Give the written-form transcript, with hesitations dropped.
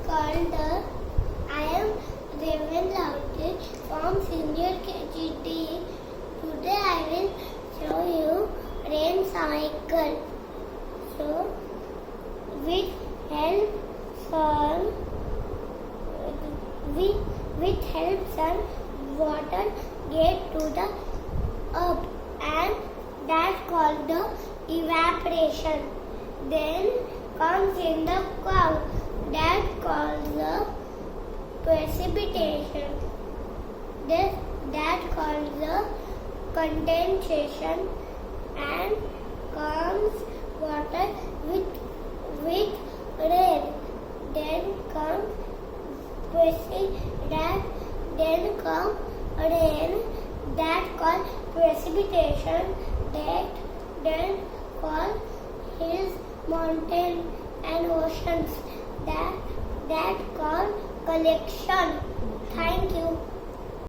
called the I am Raven Laute from Senior KGT. Today I will show you rain cycle. So, with sun, water get to the earth, and that's called the evaporation. Then comes in the cloud, that called the precipitation. That called the condensation, and comes water with rain. Then comes then comes rain, that called precipitation. Then called hills, mountains and oceans, that called collection. Thank you.